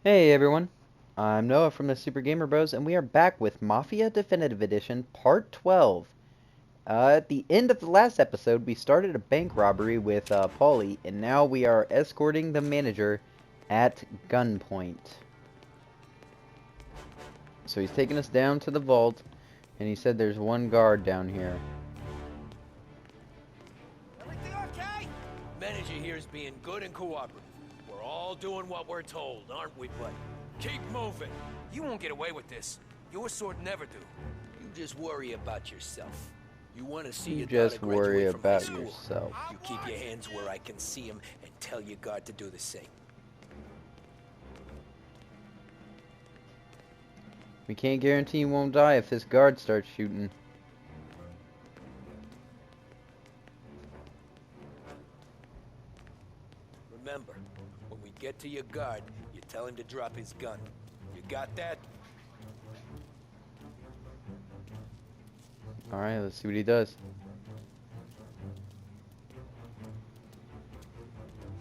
Hey everyone, I'm Noah from the Super Gamer Bros, and we are back with Mafia Definitive Edition Part 12. At the end of the last episode, we started a bank robbery with Paulie, and now we are escorting the manager at gunpoint. So he's taking us down to the vault, and he said there's one guard down here. Everything okay? Manager here is being good and cooperative. We're all doing what we're told, aren't we, buddy? Keep moving. You won't get away with this. Your sort never do. You just worry about yourself. You want to see You your just daughter worry graduate from high about school. yourself. You keep your hands where I can see them and tell your guard to do the same. We can't guarantee you won't die if this guard starts shooting. Remember, when we get to your guard, you tell him to drop his gun. You got that? Alright, let's see what he does.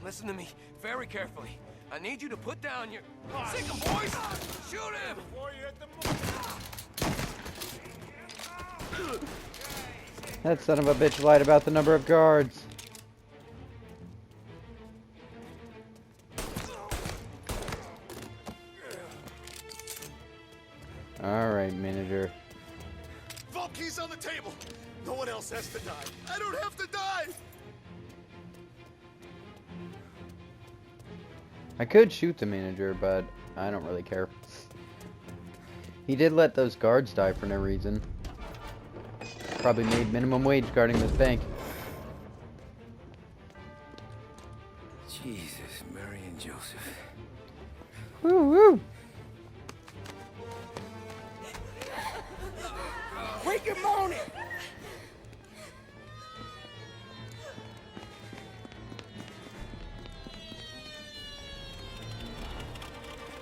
Listen to me very carefully. I need you to put down your... Sick him, boys! Shoot him! Before you hit the... That son of a bitch lied about the number of guards. Alright, manager. Vault keys on the table. No one else has to die. I don't have to die. I could shoot the manager, but I don't really care. He did let those guards die for no reason. Probably made minimum wage guarding this bank. Jesus, Mary and Joseph. Woo woo! Quick and moan it!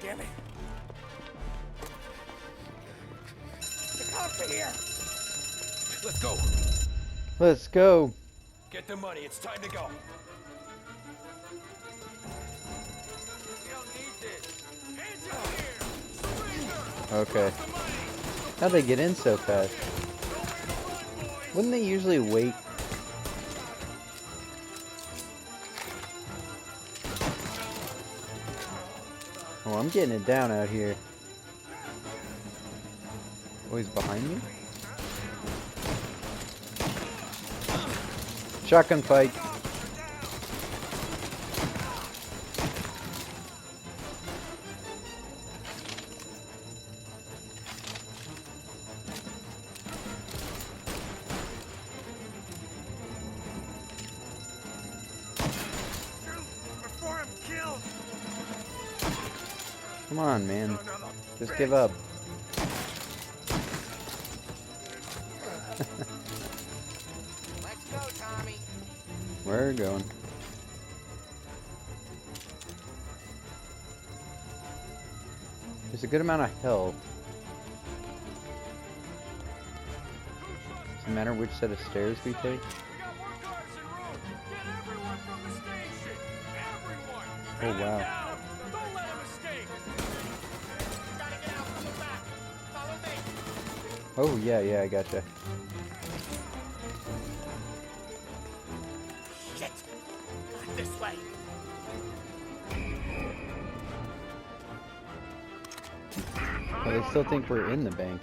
Damn it. The cops are here! Let's go. Let's go. Get the money. It's time to go. We don't need this. Hands up here! Okay. How'd they get in so fast? Wouldn't they usually wait? Oh, I'm getting it down out here. Oh, he's behind me? Shotgun fight. Before I'm killed! Come on, man. No. Just give up. Let's go, Tommy. We're going. There's a good amount of health. Doesn't matter which set of stairs we take. We got more guards en route. Get everyone from the station. Everyone. Oh, Gun wow. down. Don't let him escape. Gotta get out from the back. Follow me. Oh, yeah, I gotcha. Shit. Not this way. Oh, they still think we're in the bank.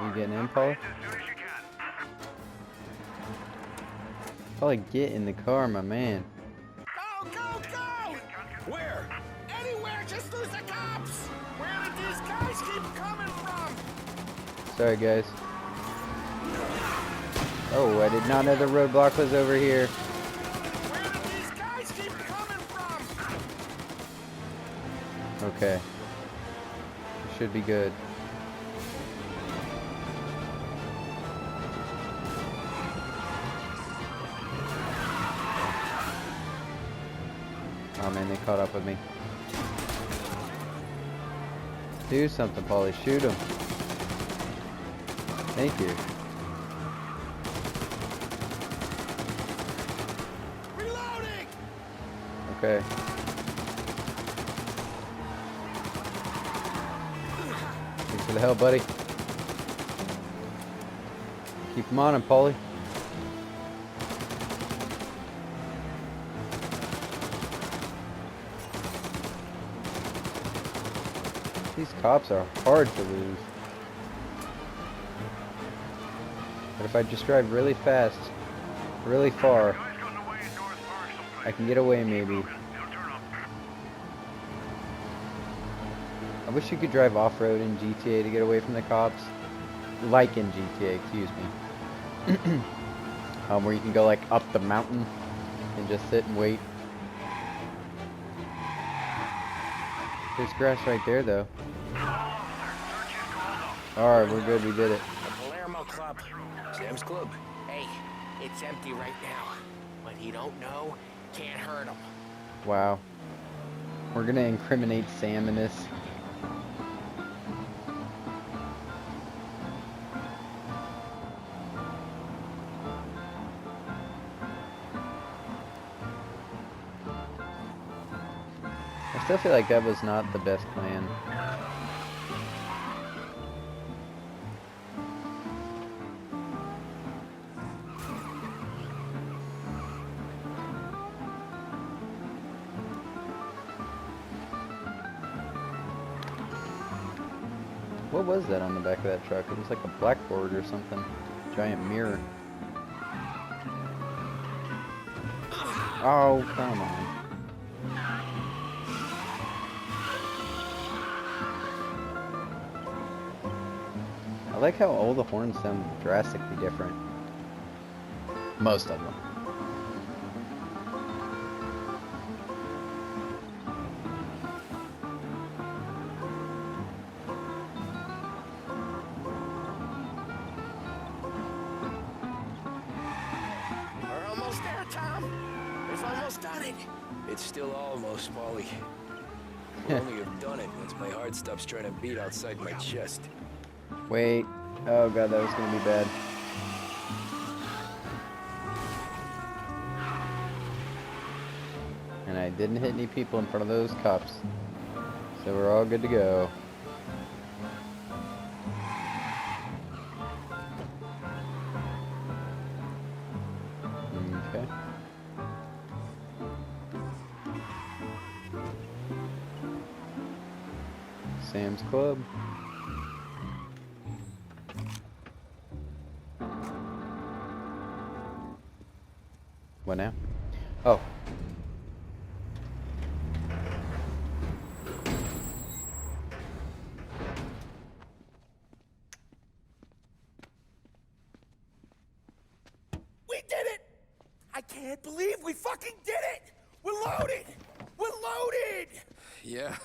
You getting in, Paul? Probably get in the car, my man. Go! Where? Anywhere, just lose the cops. Where did these guys keep coming from? Sorry, guys. Oh, I did not know the roadblock was over here. Where did these guys keep coming from? Okay. Should be good. Oh man, they caught up with me. Do something, Paulie. Shoot him. Thank you. Reloading! Okay. Where the hell, buddy? Keep him on him, Paulie. These cops are hard to lose. But if I just drive really fast, really far, I can get away maybe. I wish you could drive off-road in GTA to get away from the cops. Like in GTA, excuse me. Where you can go like up the mountain and just sit and wait. There's grass right there though. Alright, we're good, we did it. The Palermo Club. Sam's Club. Hey, it's empty right now. But he don't know, can't hurt him. Wow. We're gonna incriminate Sam in this. I still feel like that was not the best plan. What was that on the back of that truck? It was like a blackboard or something. Giant mirror. Oh, come on. I like how all the horns sound drastically different. Most of them. We're almost there, Tom. We've almost done it. It's still almost, Paulie. We'll only have done it once my heart stops trying to beat outside my chest. Wait. Oh god, that was gonna be bad. And I didn't hit any people in front of those cops. So we're all good to go. Okay. Sam's Club. What now? Oh. We did it! I can't believe we fucking did it! We're loaded! We're loaded! Yeah,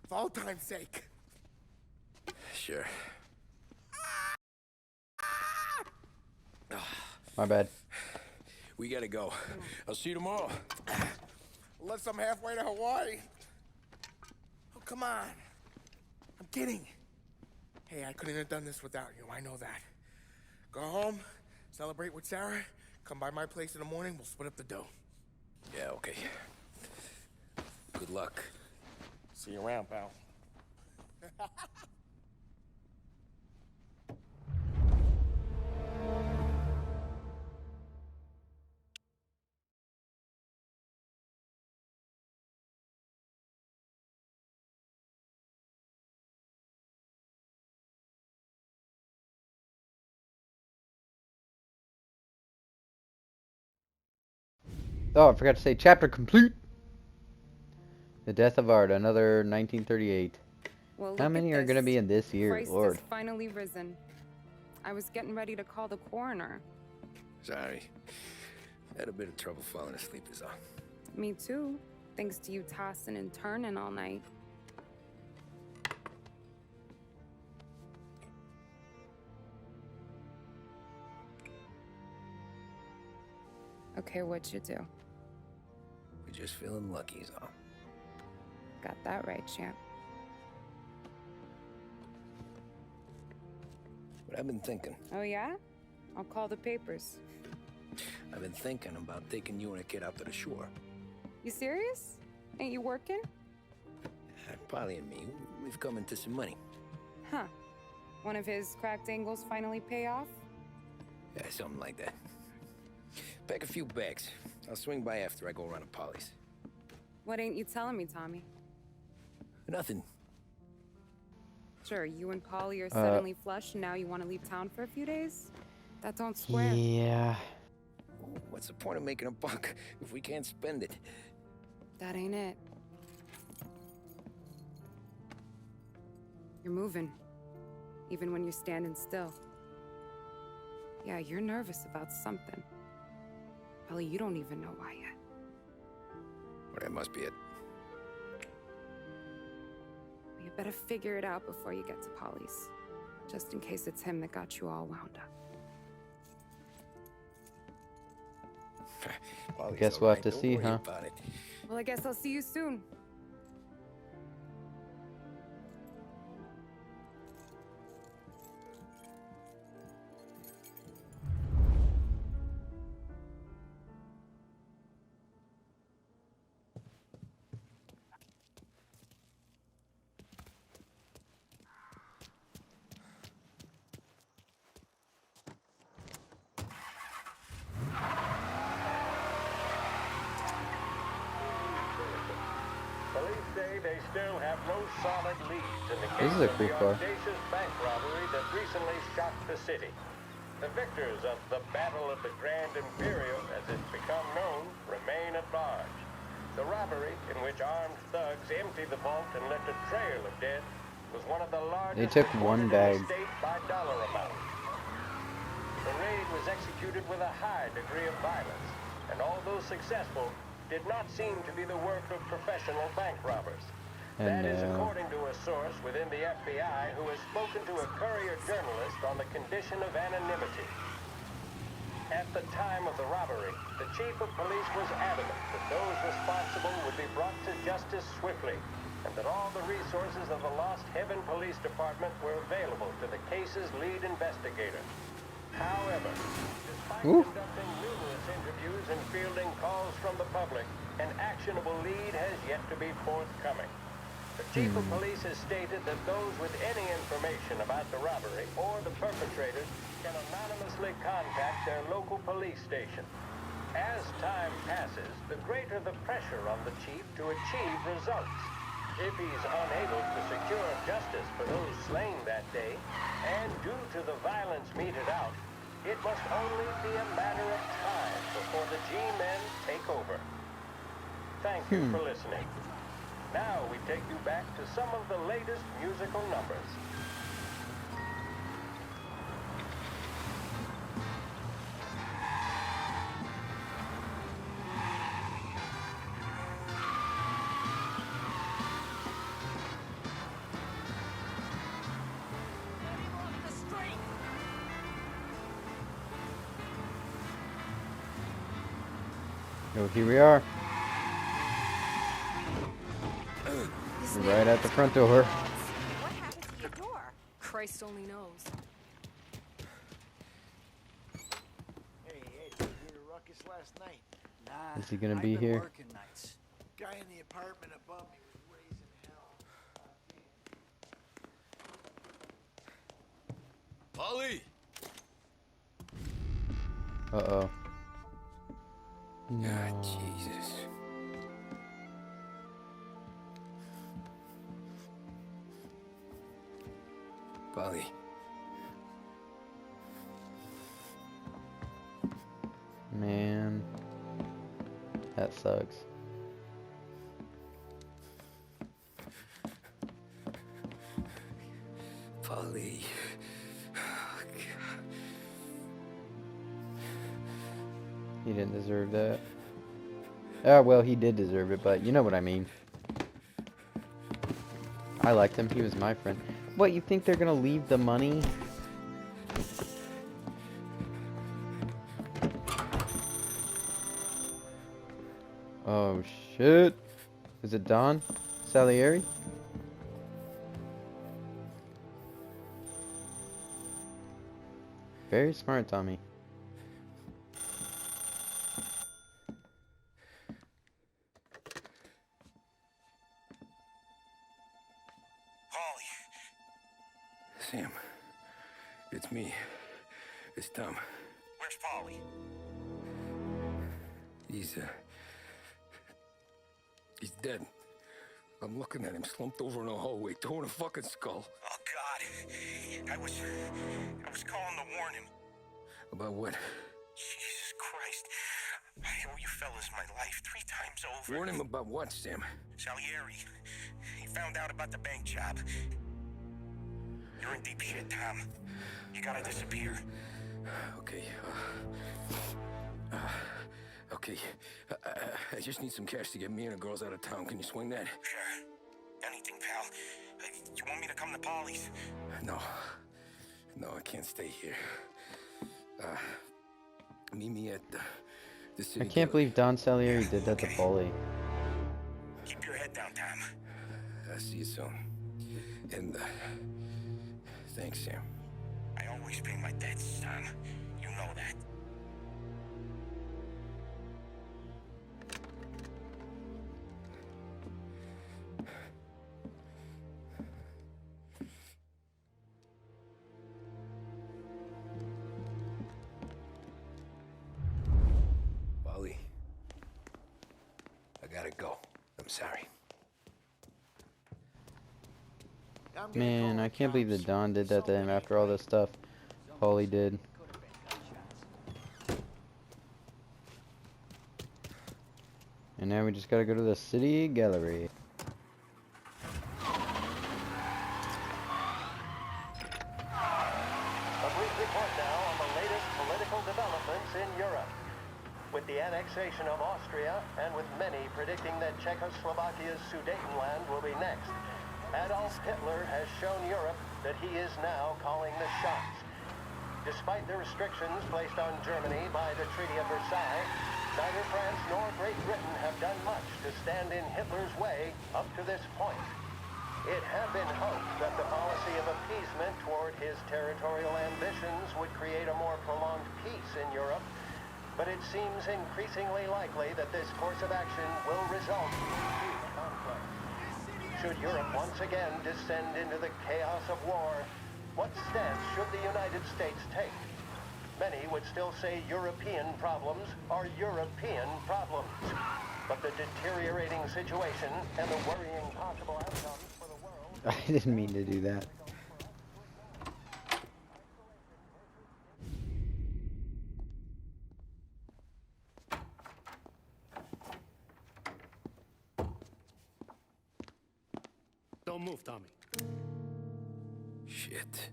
For all time's sake. sure. My bad. We gotta go. I'll see you tomorrow. Unless I'm halfway to Hawaii. Oh, come on. I'm kidding. Hey, I couldn't have done this without you. I know that. Go home, celebrate with Sarah, come by my place in the morning, we'll split up the dough. Yeah, okay. Good luck. See you around, pal. Oh, I forgot to say, chapter complete. The Death of Art, another 1938. Well, How look many at are going to this. be in this year, Christ Lord? has finally risen. I was getting ready to call the coroner. Sorry. Had a bit of trouble falling asleep is all. Me too, thanks to you tossing and turning all night. Okay, what'd you do? We're just feeling lucky is all. Got that right, champ. But I've been thinking. Oh yeah? I'll call the papers. I've been thinking about taking you and a kid out to the shore. You serious? Ain't you working? Polly and me, We've come into some money. Huh. One of his cracked angles finally pay off? Yeah, something like that. Pack a few bags. I'll swing by after I go around to Polly's. What ain't you telling me, Tommy? Nothing. Sure, you and Polly are suddenly flush and now you want to leave town for a few days? That don't square. Yeah. What's the point of making a buck if we can't spend it? That ain't it. You're moving, even when you're standing still. Yeah, you're nervous about something. Probably you don't even know why yet. Well, that must be it. You better figure it out before you get to Polly's, just in case it's him that got you all wound up. Polly's Guess all we'll have right. to Don't see, worry huh? about it. Well, I guess I'll see you soon. Police say they still have no solid leads in the This case is a of cool the car. audacious bank robbery that recently shocked the city. The victors of the Battle of the Grand Imperial, as it's become known, remain at large. The robbery, in which armed thugs emptied the vault and left a trail of dead, was one of the largest They took one recorded in the bag. state by dollar amount. The raid was executed with a high degree of violence, and although successful, did not seem to be the work of professional bank robbers. And That is according to a source within the FBI who has spoken to a Courier journalist on the condition of anonymity. At the time of the robbery, the chief of police was adamant that those responsible would be brought to justice swiftly, and that all the resources of the Lost Heaven Police Department were available to the case's lead investigator. However, despite conducting numerous interviews and fielding calls from the public, an actionable lead has yet to be forthcoming. The chief of police has stated that those with any information about the robbery or the perpetrators can anonymously contact their local police station. As time passes, the greater the pressure on the chief to achieve results. If he's unable to secure justice for those slain that day, and due to the violence meted out, it must only be a matter of time before the G-men take over. Thank you for listening. Now we take you back to some of the latest musical numbers. Oh, here we are. We're right at the front door. What happened to your door? Christ only knows. Hey, Ed, you hear a ruckus last night? Nah. Is he gonna I've be been here? Working nights. Guy in the apartment above me was raising hell. Polly! Uh-oh. Ah, No. Jesus. Polly. Man. That sucks. Polly. Oh, God. He didn't deserve that. Ah, well, he did deserve it, but you know what I mean. I liked him. He was my friend. What, you think they're gonna leave the money? Oh, shit. Is it Don Salieri? Very smart, Tommy. Sam, it's me. It's Tom. Where's Polly? He's dead. I'm looking at him slumped over in a hallway, torn a fucking skull. Oh, God. I was calling to warn him. About what? Jesus Christ. I owe you fellas my life 3 times over. Warn him about what, Sam? Salieri. He found out about the bank job. You're in deep shit, Tom. You gotta disappear. Okay. Okay. I just need some cash to get me and the girls out of town. Can you swing that? Sure. Anything, pal. You want me to come to Polly's? No. No, I can't stay here. Meet me at the city. I can't believe Don Salieri did that to Paulie. Keep your head down, Tom. I'll see you soon. And, thanks, Sam. I always pay my debts, Tom. You know that. Polly, I gotta go. I'm sorry. Man, I can't believe that Don did that to him after all this stuff Paulie did. And now we just gotta go to the city gallery. A brief report now on the latest political developments in Europe. With the annexation of Austria, and with many predicting that Czechoslovakia's Sudetenland will be next, Adolf Hitler has shown Europe that he is now calling the shots. Despite the restrictions placed on Germany by the Treaty of Versailles, neither France nor Great Britain have done much to stand in Hitler's way up to this point. It had been hoped that the policy of appeasement toward his territorial ambitions would create a more prolonged peace in Europe, but it seems increasingly likely that this course of action will result in huge conflict. Should Europe once again descend into the chaos of war, what stance should the United States take? Many would still say European problems are European problems. But the deteriorating situation and the worrying possible outcomes for the world... I didn't mean to do that. Don't move, Tommy. Shit.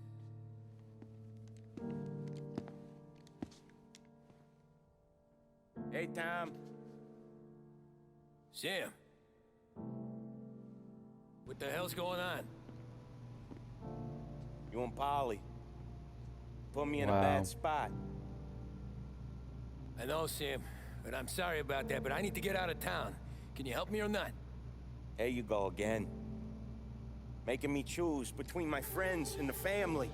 Hey, Tom. Sam. What the hell's going on? You and Polly put me in Wow. a bad spot. I know, Sam, but I'm sorry about that, but I need to get out of town. Can you help me or not? There you go again. Making me choose between my friends and the family.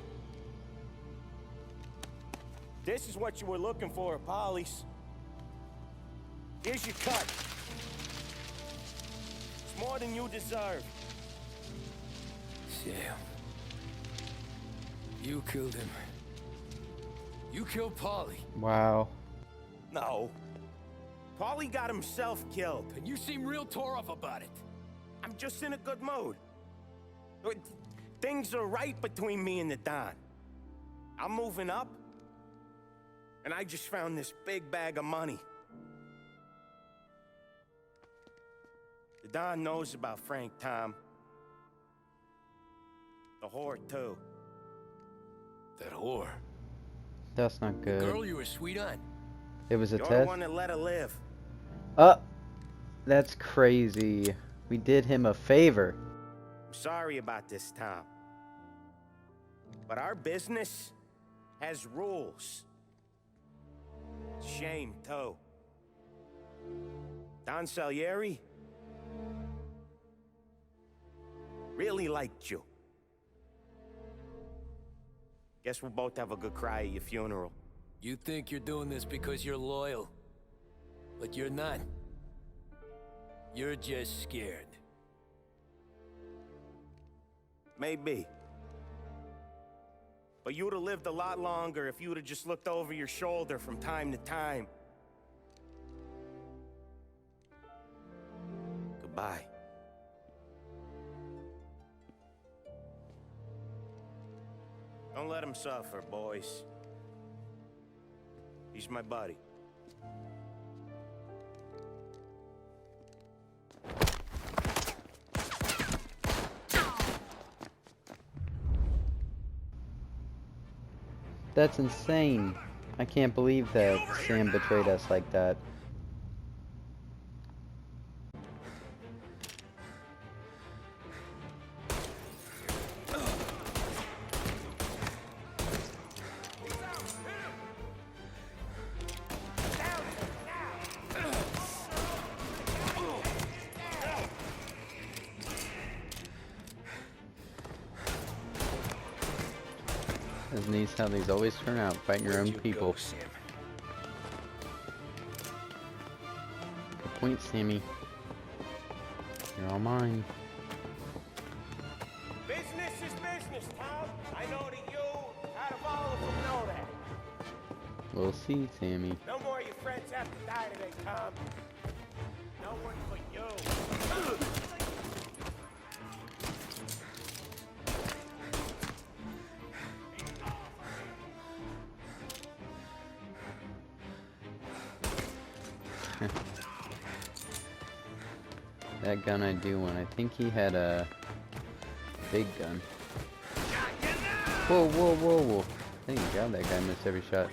This is what you were looking for at Polly's. Here's your cut. It's more than you deserve. Sam. You killed him. You killed Paulie. Wow. No. Polly got himself killed. And you seem real tore up about it. I'm just in a good mood. Things are right between me and the Don. I'm moving up, and I just found this big bag of money. The Don knows about Frank, Tom. The whore, too. That whore. That's not good. Girl you were sweet on. It was a You're the test. one that let her live. That's crazy. We did him a favor. I'm sorry about this, Tom. But our business has rules. Shame, too. Don Salieri really liked you. Guess we'll both have a good cry at your funeral. You think you're doing this because you're loyal. But you're not. You're just scared. Maybe. But you would have lived a lot longer if you would have just looked over your shoulder from time to time. Goodbye. Don't let him suffer, boys. He's my buddy. That's insane. I can't believe that Sam betrayed us like that. Isn't these how these always turn out, fighting your own people? Good point, Sammy. You're all mine. Business is business, Tom. I know that you, out of all of them, know that. We'll see, Sammy. No more of your friends have to die today, Tom. No one but you. That gun I do want. I think he had a big gun. Whoa, whoa, whoa, whoa. Thank God that guy missed every shot.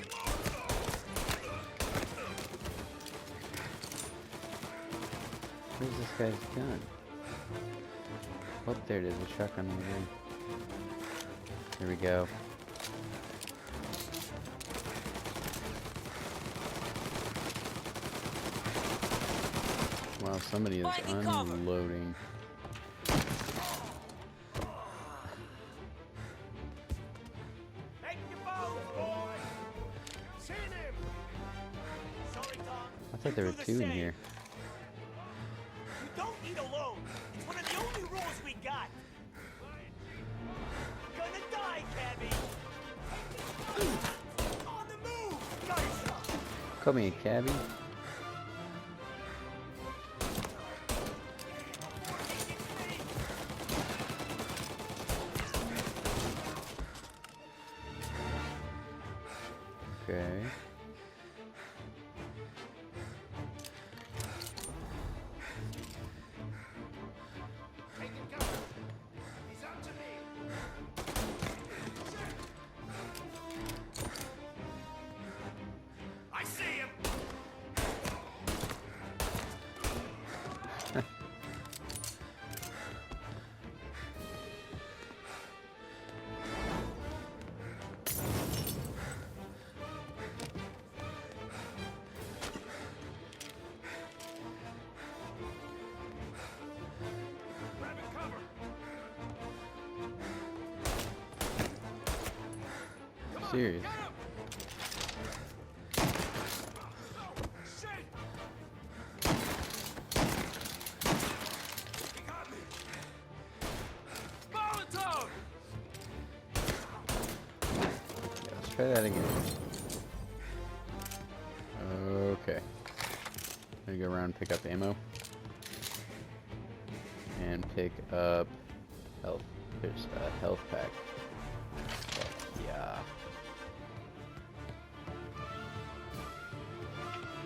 Where's this guy's gun? Oh, there it is. A shotgun over there. Here we go. Wow, somebody is unloading. I thought there were two in here. You don't eat alone. It's one of the only rules we got. Gonna die, Cabby. On the move. Nice. Call me a cabbie. Okay. I see him. Serious. Let's try that again. Okay. Gonna go around and pick up ammo. And pick up health. There's a health pack. Yeah.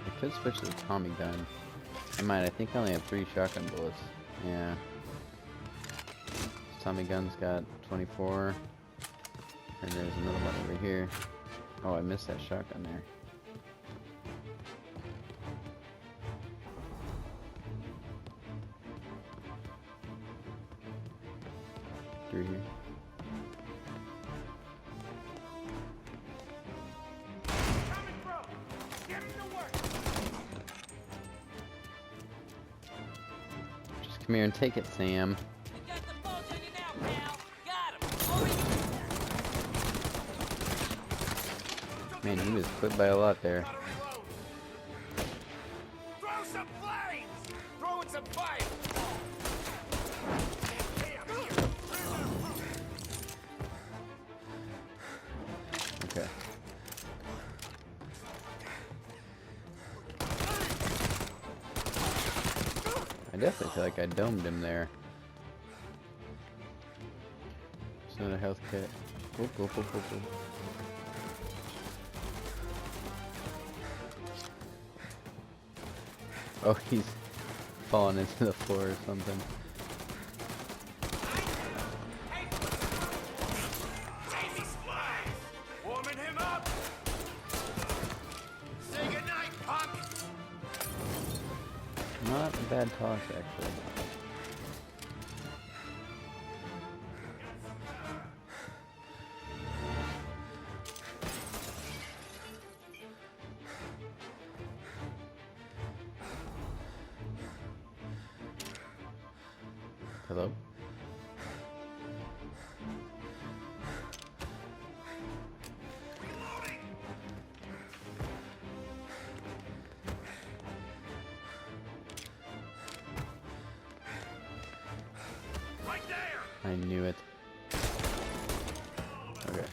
I could switch to the Tommy gun. I might. I think I only have 3 shotgun bullets. Yeah. Tommy gun's got 24. And there's another one over here. Oh, I missed that shotgun there. Through here. Just come here and take it, Sam. We got the boat on you now, pal. Got him. Man, he was put by a lot there. Throw some flames! Throwing some fire! I definitely feel like I domed him there. It's another health kit. Oop, oop, oop, oop, oop. Oh, he's falling into the floor or something. Warming him up. Say goodnight, punk. Not a bad toss, actually. Hello? Right there. I knew it. Okay.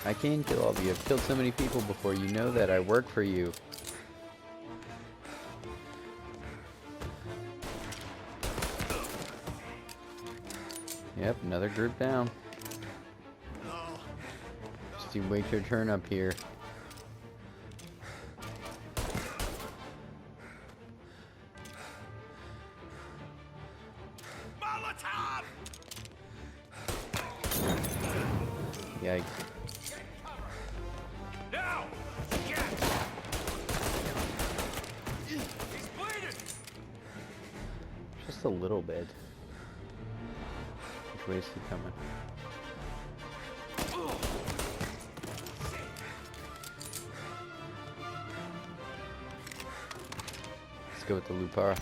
I can kill all of you. I've killed so many people before. You know that. I work for you. Yep, another group down. Just you wait your turn up here. Molotov. Yikes. Now. Get. He's bleeding. Just a little bit. Which way is he coming? Let's go with the Lupara.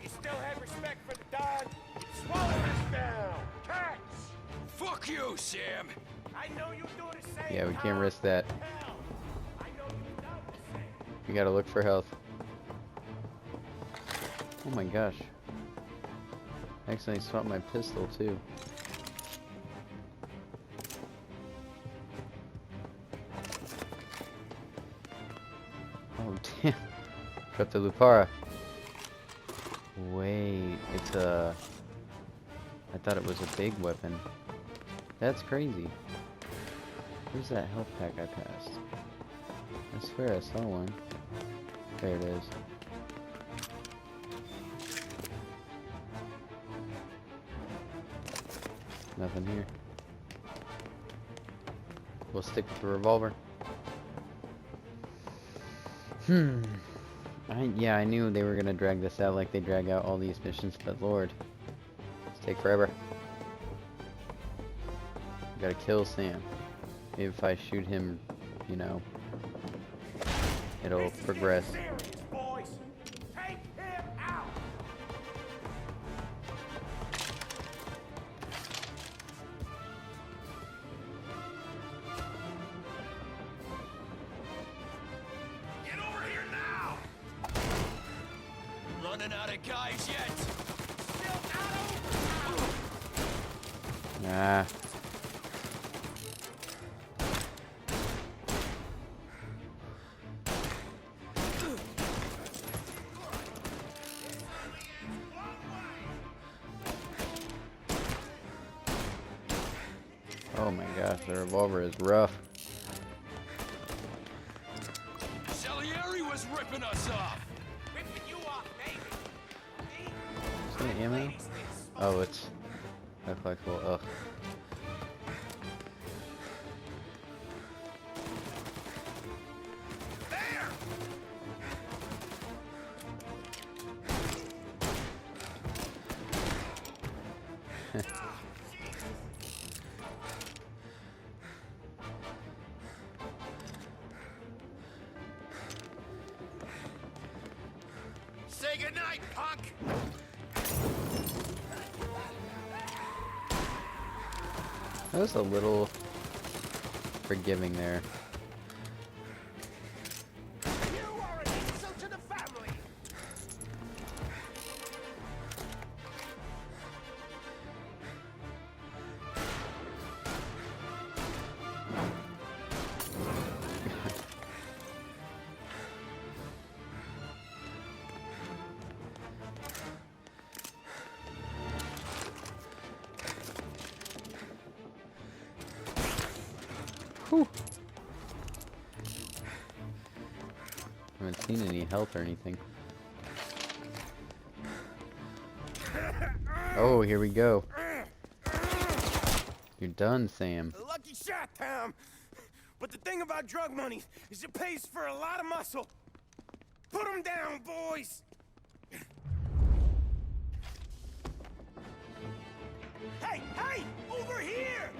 You still have respect for the Don? Swallow this down. Cats. Fuck you, Sam. I know you do the same. Yeah, we can't risk that. Hell, I know you know the same. We gotta look for health. Oh my gosh. I accidentally swapped my pistol too. Oh damn. Drop the Lupara. Wait, it's a... I thought it was a big weapon. That's crazy. Where's that health pack I passed? I swear I saw one. There it is. Nothing here. We'll stick with the revolver. Yeah, I knew they were gonna drag this out like they drag out all these missions, but Lord, it's take forever. Gotta kill Sam. If I shoot him, you know, it'll progress. Serious, boys. Take him out. Get over here now. Running out of guys yet? Still not over. Ah. Oh my gosh, the revolver is rough. Salieri was ripping us off. Ripping you off, maybe. Is that ammo? Oh, it's that flexible. Ugh. There. Say goodnight, punk. That was a little forgiving there. You are an insult to the family. Whew. Haven't seen any health or anything. Oh, here we go. You're done, Sam. A lucky shot, Tom. But the thing about drug money is it pays for a lot of muscle. Put them down, boys. Hey, hey, over here!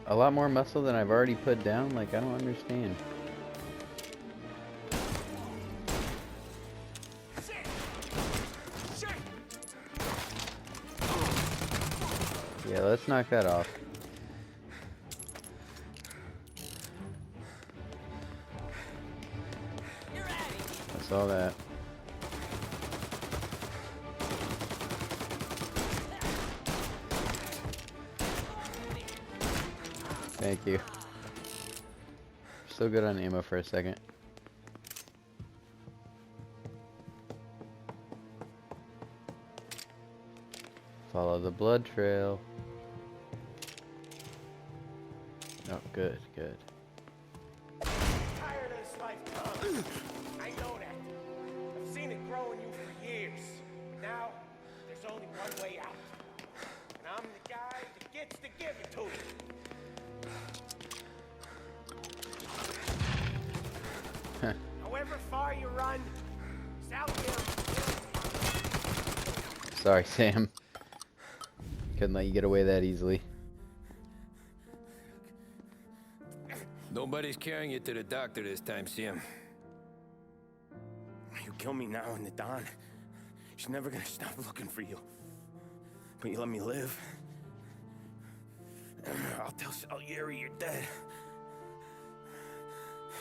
A lot more muscle than I've already put down? Like, I don't understand. Yeah, let's knock that off. I saw that. Thank you. Still good on ammo for a second. Follow the blood trail. Oh, good, good. Tired of this life, Tom. I know that. I've seen it grow in you for years. Now, there's only one way out. And I'm the guy that gets to give it to you. However far you run, it's out there. Sorry, Sam. Couldn't let you get away that easily. Nobody's carrying you to the doctor this time, Sam. You kill me now and the Don. She's never gonna stop looking for you. But you let me live. I'll tell Salieri you're dead.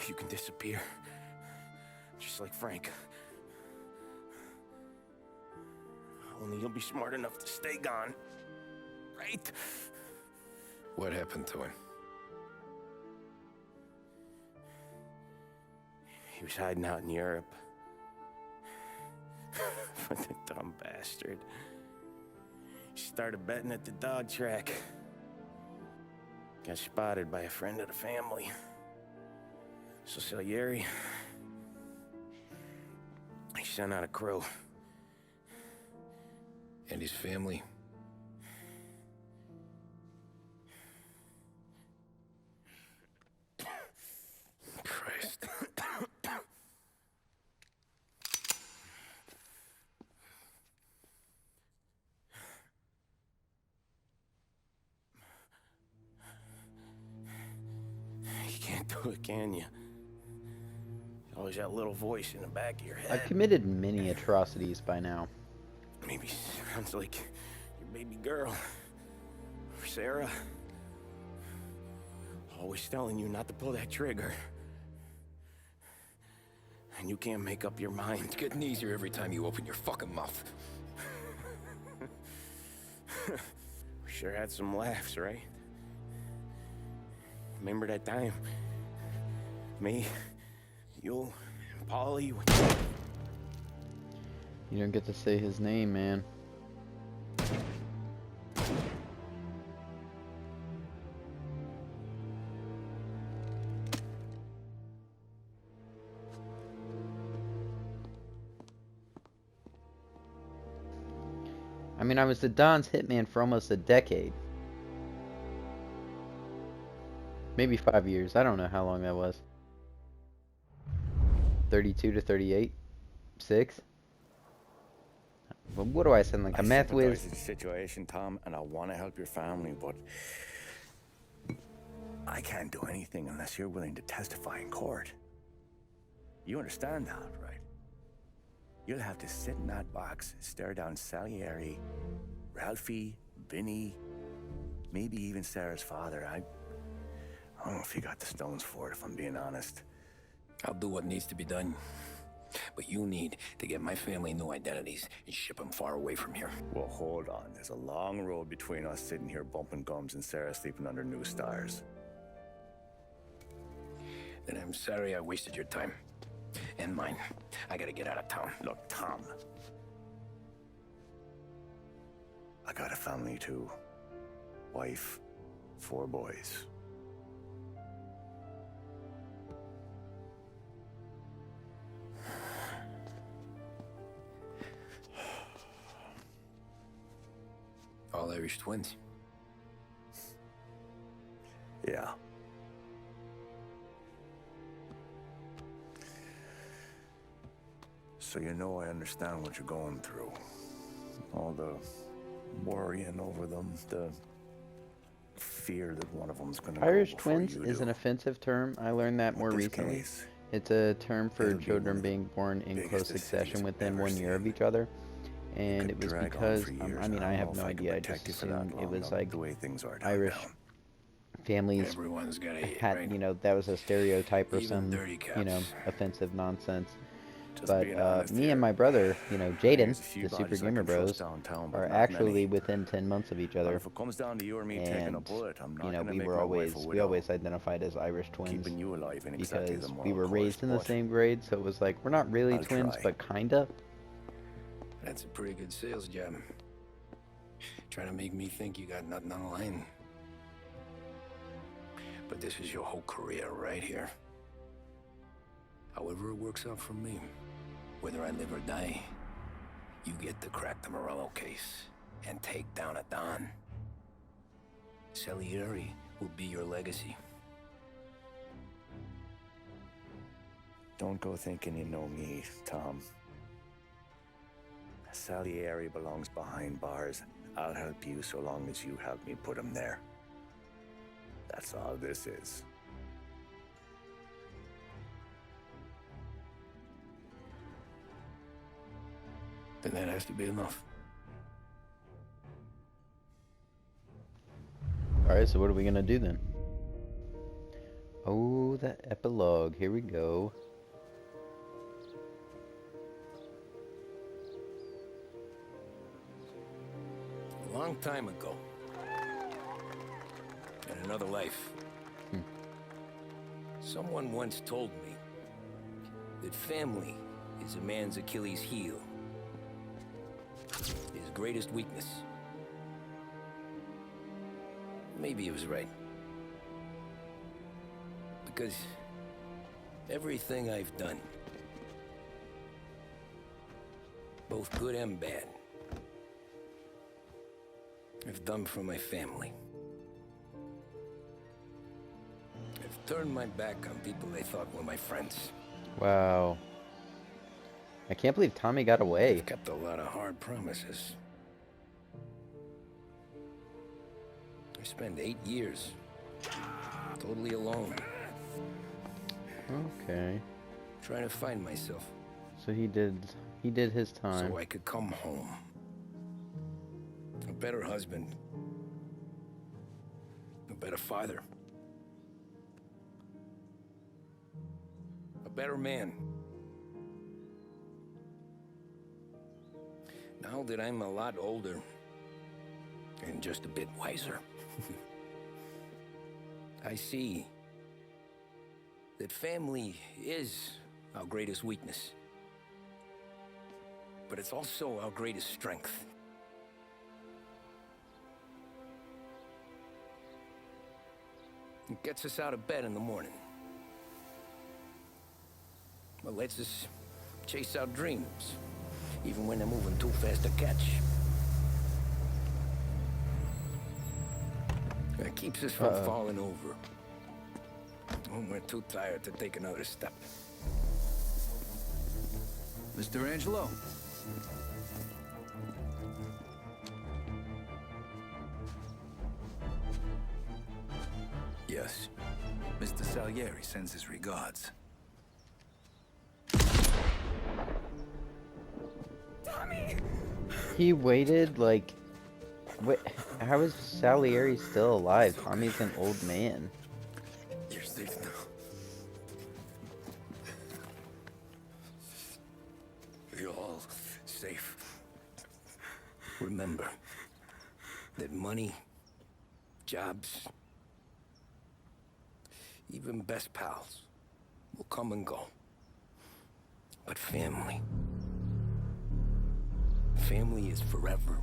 You can disappear. Just like Frank. Only you'll be smart enough to stay gone. Right? What happened to him? He was hiding out in Europe. But the dumb bastard. He started betting at the dog track. Got spotted by a friend of the family. So Salieri, he sent out a crew. And his family? Christ. You can't do it, can you? Always that little voice in the back of your head. I've committed many atrocities by now. Maybe sounds like your baby girl. Or Sarah. Always telling you not to pull that trigger. And you can't make up your mind. It's getting easier every time you open your fucking mouth. We sure had some laughs, right? Remember that time? Me, you, and Polly. You don't get to say his name, man. I mean, I was the Don's hitman for almost a decade. Maybe 5 years. I don't know how long that was. 32 to 38? 6? But what do I sound like? A math whiz? I sympathize with the situation, Tom, and I want to help your family, but I can't do anything unless you're willing to testify in court. You understand that, right? You'll have to sit in that box, stare down Salieri, Ralphie, Vinny, maybe even Sarah's father. I don't know if you got the stones for it, if I'm being honest. I'll do what needs to be done. But you need to get my family new identities and ship them far away from here. Well, hold on. There's a long road between us sitting here bumping gums and Sarah sleeping under new stars. Then I'm sorry I wasted your time. And mine. I gotta get out of town. Look, Tom. I got a family too. Wife, 4 boys. All Irish twins. Yeah. So you know I understand what you're going through. All the worrying over them, the fear that one of them's gonna Irish go before twins you is do. an offensive term. I learned that more With this recently. case, It's a term for it'll be children one of the being born in biggest close the succession city's within ever 1 year of seen. each other. And could it was drag on because, for years. I mean, I don't have know no if I could idea. I just protect you for that assumed it long, was though, like the way things are down Irish down. families Everyone's got a hit, had, right? you know, that was a stereotype or Even some, dirty you know, cops. offensive nonsense. Just But being honest me here. and my brother, you know, Jaden, There's a few the Super bodies I Gamer can trust Bros, downtown, but are not actually many. within 10 months of each But other. if it comes down to you or me taking a And, bullet, I'm not you know, gonna we make were my wife a always, we widow. always identified as Irish twins Keeping you alive in exactly because the we moral were course, raised in the but same grade, so it was like, we're not really I'll twins, try. but kinda. That's a pretty good sales job. Trying to make me think you got nothing on the line. But this is your whole career right here. However it works out for me, whether I live or die, you get to crack the Morello case and take down a Don. Salieri will be your legacy. Don't go thinking you know me, Tom. Salieri belongs behind bars. I'll help you so long as you help me put him there. That's all this is. Then that has to be enough. Alright, so what are we gonna do then? Oh, that epilogue. Here we go. A long time ago, in another life, someone once told me that family is a man's Achilles heel, his greatest weakness. Maybe he was right. Because everything I've done, both good and bad, I've done for my family. I've turned my back on people they thought were my friends. Wow. I can't believe Tommy got away. I've kept a lot of hard promises. I spent 8 years totally alone, Okay. trying to find myself So he did his time. so I could come home. A better husband, a better father, a better man. Now that I'm a lot older and just a bit wiser, I see that family is our greatest weakness, but it's also our greatest strength. It gets us out of bed in the morning. It lets us chase our dreams, even when they're moving too fast to catch. It keeps us from falling over when we're too tired to take another step. Mr. Angelo. Yes. Mr. Salieri sends his regards. He waited like... Wait, how is Salieri still alive? Tommy's an old man. You're safe now. You're all safe. Remember that money, jobs, even best pals will come and go. But family is forever.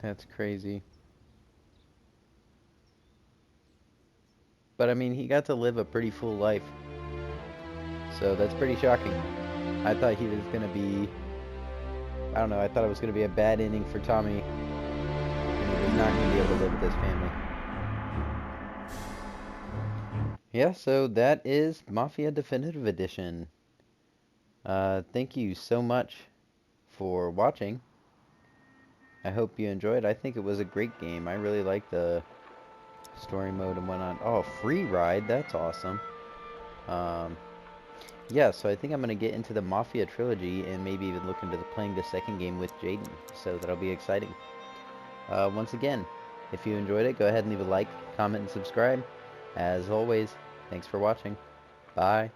That's crazy. But I mean, he got to live a pretty full life. So that's pretty shocking. I thought he was gonna be... I don't know, I thought it was gonna be a bad ending for Tommy. And he was not gonna be able to live with his family. Yeah, so that is Mafia Definitive Edition. Thank you so much for watching. I hope you enjoyed. I think it was a great game. I really like the story mode and whatnot. Oh, free ride. That's awesome. Yeah, so I think I'm going to get into the Mafia trilogy and maybe even look into playing the second game with Jaden. So that'll be exciting. Once again, if you enjoyed it, go ahead and leave a like, comment, and subscribe. As always, thanks for watching. Bye.